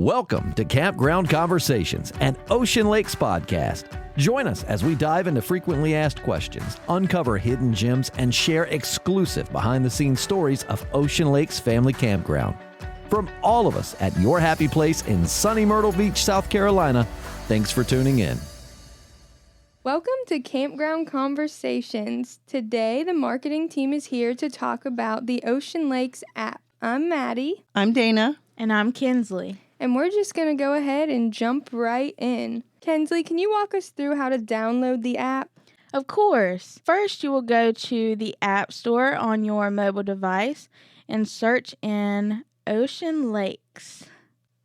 Welcome to Campground Conversations, an Ocean Lakes podcast. Join us as we dive into frequently asked questions, uncover hidden gems, and share exclusive behind-the-scenes stories of Ocean Lakes Family Campground. From all of us at your happy place in sunny Myrtle Beach, South Carolina, thanks for tuning in. Welcome to Campground Conversations. Today, the marketing team is here to talk about the Ocean Lakes app. I'm Maddie. I'm Dana. And I'm Kinsley. And we're just going to go ahead and jump right in. Kinsley, can you walk us through how to download the app? Of course. First, you will go to the App Store on your mobile device and search in Ocean Lakes.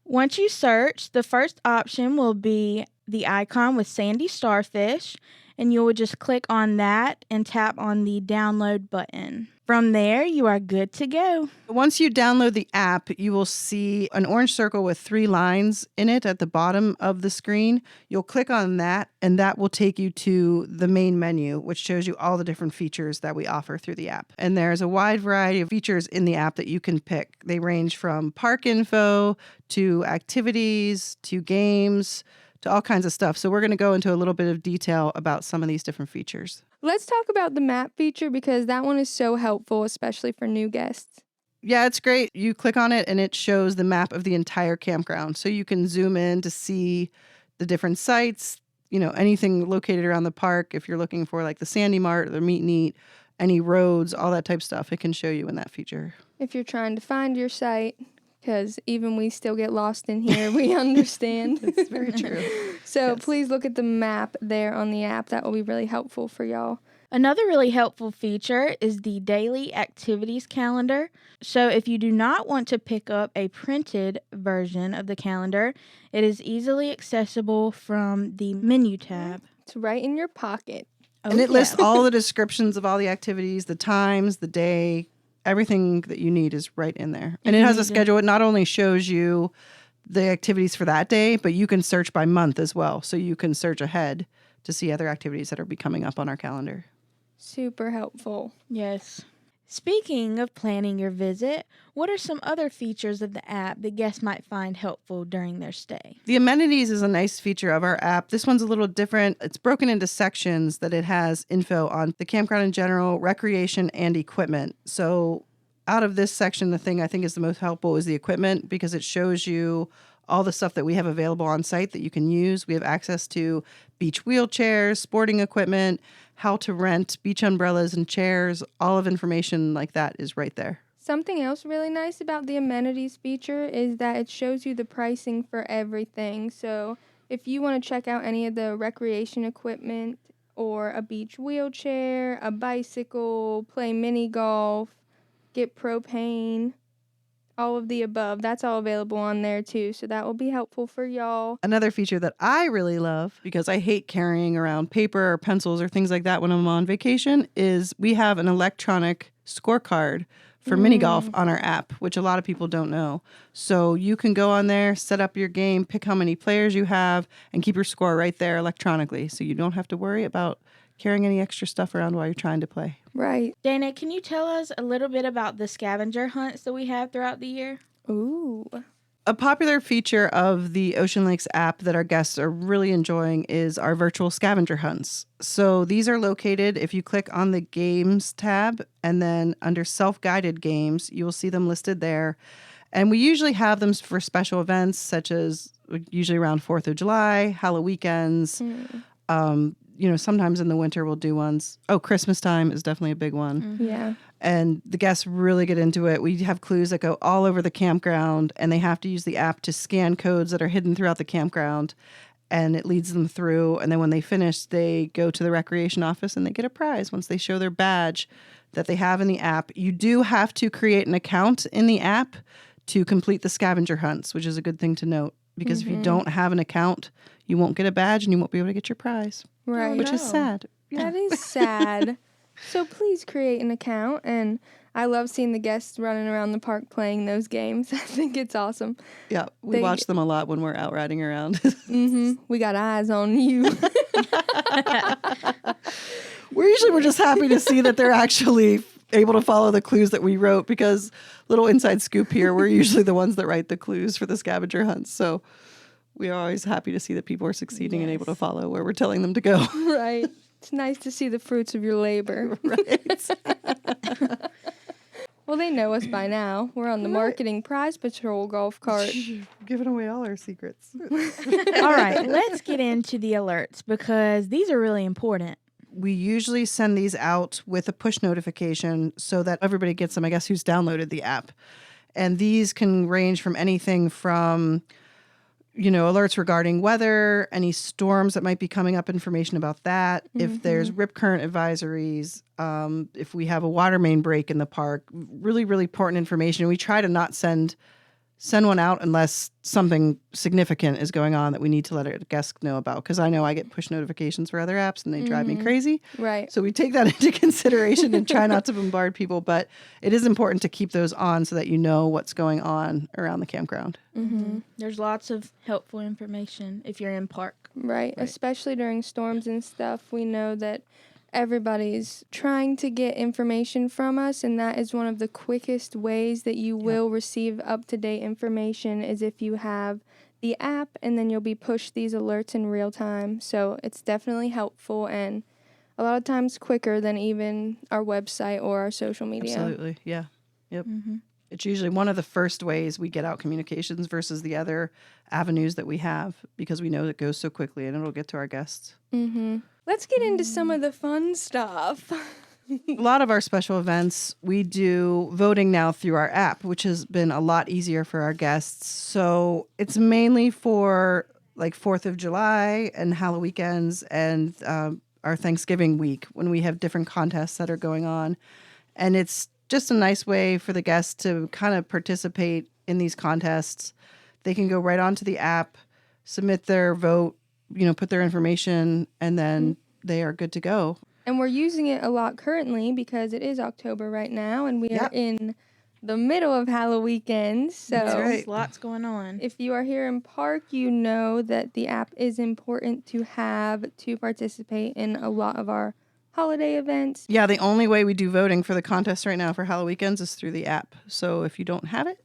Once you search, the first option will be the icon with sandy starfish, and you will just click on that and tap on the download button. From there, you are good to go. Once you download the app, you will see an orange circle with 3 lines in it at the bottom of the screen. You'll click on that, and that will take you to the main menu, which shows you all the different features that we offer through the app. And there's a wide variety of features in the app that you can pick. They range from park info to activities to games to all kinds of stuff. So we're going to go into a little bit of detail about some of these different features. Let's talk about the map feature because that one is so helpful, especially for new guests. Yeah, it's great. You click on it and it shows the map of the entire campground. So you can zoom in to see the different sites, anything located around the park. If you're looking for like the Sandy Mart, the Meet and Eat, any roads, all that type of stuff, it can show you in that feature. If you're trying to find your site, because even we still get lost in here, we understand. That's very true. So Yes. Please look at the map there on the app. That will be really helpful for y'all. Another really helpful feature is the daily activities calendar. So if you do not want to pick up a printed version of the calendar, it is easily accessible from the menu tab. It's right in your pocket. And it lists all the descriptions of all the activities, the times, the day, everything that you need is right in there. And it has a schedule. It not only shows you the activities for that day, but you can search by month as well. So you can search ahead to see other activities that are be coming up on our calendar. Super helpful. Yes. Speaking of planning your visit, what are some other features of the app that guests might find helpful during their stay? The amenities is a nice feature of our app. This one's a little different. It's broken into sections that it has info on the campground in general, recreation, and equipment. So out of this section, the thing I think is the most helpful is the equipment because it shows you all the stuff that we have available on site that you can use. We have access to beach wheelchairs, sporting equipment, how to rent beach umbrellas and chairs. All of information like that is right there. Something else really nice about the amenities feature is that it shows you the pricing for everything. So if you want to check out any of the recreation equipment or a beach wheelchair, a bicycle, play mini golf, get propane, all of the above, that's all available on there too. So that will be helpful for y'all. Another feature that I really love, because I hate carrying around paper or pencils or things like that when I'm on vacation, is we have an electronic scorecard for mini golf on our app, which a lot of people don't know. So you can go on there, set up your game, pick how many players you have, and keep your score right there electronically. So you don't have to worry about carrying any extra stuff around while you're trying to play. Right. Dana, can you tell us a little bit about the scavenger hunts that we have throughout the year? Ooh. A popular feature of the Ocean Lakes app that our guests are really enjoying is our virtual scavenger hunts. So these are located, if you click on the Games tab and then under Self-Guided Games, you will see them listed there. And we usually have them for special events such as usually around 4th of July, Halloween weekends. Sometimes in the winter we'll do ones. Oh, Christmas time is definitely a big one. Mm-hmm. Yeah. And the guests really get into it. We have clues that go all over the campground, and they have to use the app to scan codes that are hidden throughout the campground, and it leads them through. And then when they finish, they go to the recreation office and they get a prize once they show their badge that they have in the app. You do have to create an account in the app to complete the scavenger hunts, which is a good thing to note, because if you don't have an account, you won't get a badge and you won't be able to get your prize. Right. Which is sad. That is sad. So please create an account. And I love seeing the guests running around the park playing those games. I think it's awesome. Yeah, we watch them a lot when we're out riding around. We got eyes on you. We're just happy to see that they're actually able to follow the clues that we wrote, because little inside scoop here, we're usually the ones that write the clues for the scavenger hunts. So we are always happy to see that people are succeeding and able to follow where we're telling them to go. Right. It's nice to see the fruits of your labor. Right. Well, they know us by now. We're on the Marketing Prize Patrol golf cart. Giving away all our secrets. All right, let's get into the alerts because these are really important. We usually send these out with a push notification so that everybody gets them, I guess, who's downloaded the app. And these can range from anything from, alerts regarding weather, any storms that might be coming up, information about that. If there's rip current advisories, if we have a water main break in the park, really, really important information. We try to not send one out unless something significant is going on that we need to let our guests know about. Because I know I get push notifications for other apps and they drive me crazy. Right. So we take that into consideration and try not to bombard people. But it is important to keep those on so that you know what's going on around the campground. There's lots of helpful information if you're in park. Right. Especially during storms and stuff. We know that everybody's trying to get information from us, and that is one of the quickest ways that you will receive up-to-date information is if you have the app, and then you'll be pushed these alerts in real time. So it's definitely helpful and a lot of times quicker than even our website or our social media. Absolutely. Yeah. Yep. It's usually one of the first ways we get out communications versus the other avenues that we have, because we know it goes so quickly and it'll get to our guests. Let's get into some of the fun stuff. A lot of our special events, we do voting now through our app, which has been a lot easier for our guests. So it's mainly for like 4th of July and Halloween weekends and our Thanksgiving week when we have different contests that are going on. And it's just a nice way for the guests to kind of participate in these contests. They can go right onto the app, submit their vote, put their information, and then they are good to go. And we're using it a lot currently because it is October right now, and we are in the middle of Halloween weekend. So There's lots going on. if you are here in park, you know that the app is important to have to participate in a lot of our holiday events. Yeah, the only way we do voting for the contest right now for Halloween weekends is through the app. So if you don't have it,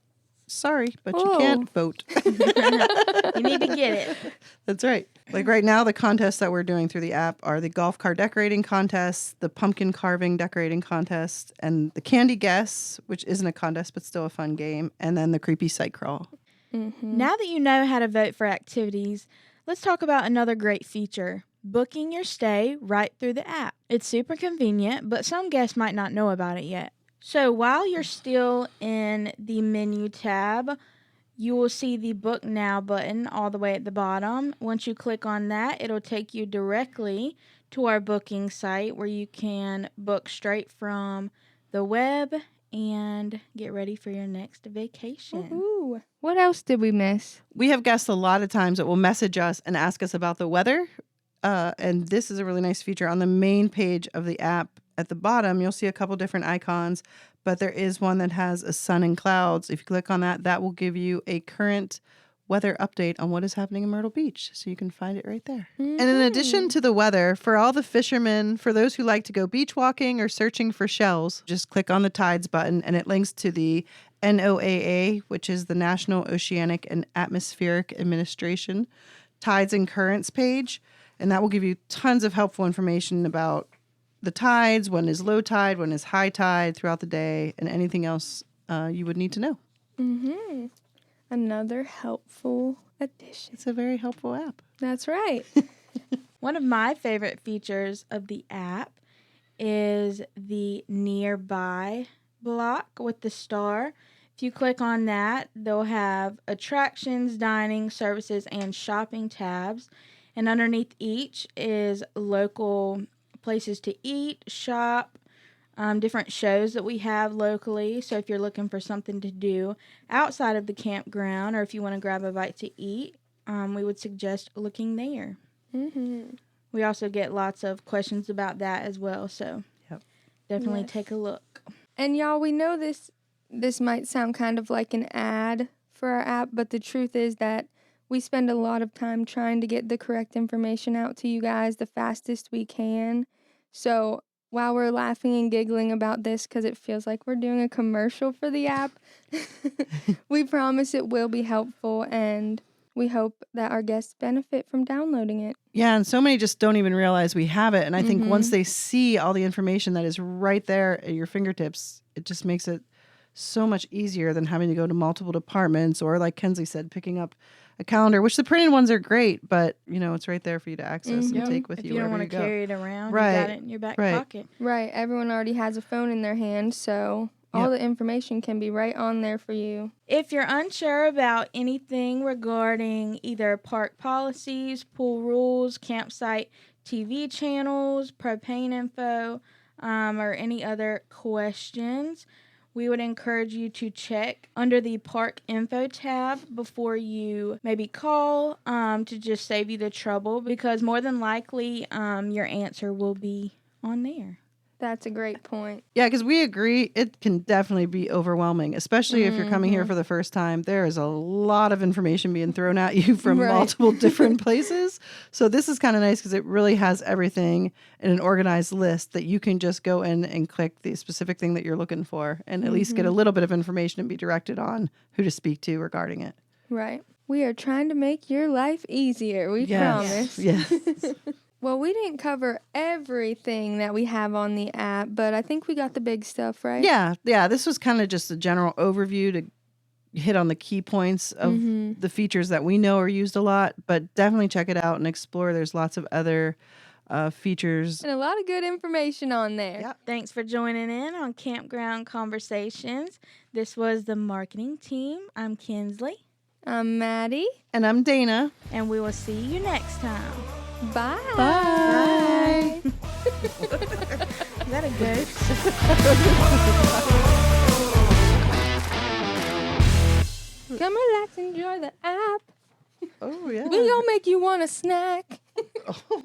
sorry, but you can't vote. You need to get it. That's right. Like right now, the contests that we're doing through the app are the golf car decorating contest, the pumpkin carving decorating contest, and the candy guess, which isn't a contest but still a fun game, and then the creepy site crawl. Now that you know how to vote for activities, let's talk about another great feature. Booking your stay right through the app. It's super convenient, but some guests might not know about it yet. So while you're still in the menu tab, you will see the Book Now button all the way at the bottom. Once you click on that, it'll take you directly to our booking site where you can book straight from the web and get ready for your next vacation. Ooh. What else did we miss? We have guests a lot of times that will message us and ask us about the weather. And this is a really nice feature. On the main page of the app at the bottom, you'll see a couple different icons, but there is one that has a sun and clouds. If you click on that, that will give you a current weather update on what is happening in Myrtle Beach. So you can find it right there. And in addition to the weather, for all the fishermen, for those who like to go beach walking or searching for shells, just click on the Tides button and it links to the NOAA, which is the National Oceanic and Atmospheric Administration Tides and Currents page. And that will give you tons of helpful information about the tides, when is low tide, when is high tide throughout the day, and anything else you would need to know. Another helpful addition. It's a very helpful app. That's right. One of my favorite features of the app is the nearby block with the star. If you click on that, they'll have attractions, dining, services, and shopping tabs. And underneath each is local places to eat, shop, different shows that we have locally. So if you're looking for something to do outside of the campground, or if you want to grab a bite to eat, we would suggest looking there. We also get lots of questions about that as well. So definitely take a look. And y'all, we know this might sound kind of like an ad for our app, but the truth is that we spend a lot of time trying to get the correct information out to you guys the fastest we can. So while we're laughing and giggling about this because it feels like we're doing a commercial for the app, we promise it will be helpful, and we hope that our guests benefit from downloading it. Yeah, and so many just don't even realize we have it. And I think once Mhm. they see all the information that is right there at your fingertips, it just makes it so much easier than having to go to multiple departments or, like Kenzie said, picking up a calendar, which the printed ones are great, but it's right there for you to access and Mhm. take with If you you don't wherever want you to go. carry it around, Right, you got it in your back right. pocket. Right, everyone already has a phone in their hand, so all the information can be right on there for you. If you're unsure about anything regarding either park policies, pool rules, campsite TV channels, propane info, or any other questions, we would encourage you to check under the park info tab before you maybe call to just save you the trouble, because more than likely your answer will be on there. That's a great point. Yeah, because we agree it can definitely be overwhelming, especially if you're coming here for the first time. There is a lot of information being thrown at you from Right. multiple different places. So this is kind of nice because it really has everything in an organized list that you can just go in and click the specific thing that you're looking for and at least get a little bit of information and be directed on who to speak to regarding it. Right. We are trying to make your life easier, we promise. Yes. Well, we didn't cover everything that we have on the app, but I think we got the big stuff, right? Yeah. This was kind of just a general overview to hit on the key points of the features that we know are used a lot, but definitely check it out and explore. There's lots of other features. And a lot of good information on there. Yep. Thanks for joining in on Campground Conversations. This was the marketing team. I'm Kinsley, I'm Maddie. And I'm Dana. and we will see you next time. Bye. Bye. Is that a ghost? Come relax, enjoy the app. Oh, yeah. We gonna make you want a snack. Oh,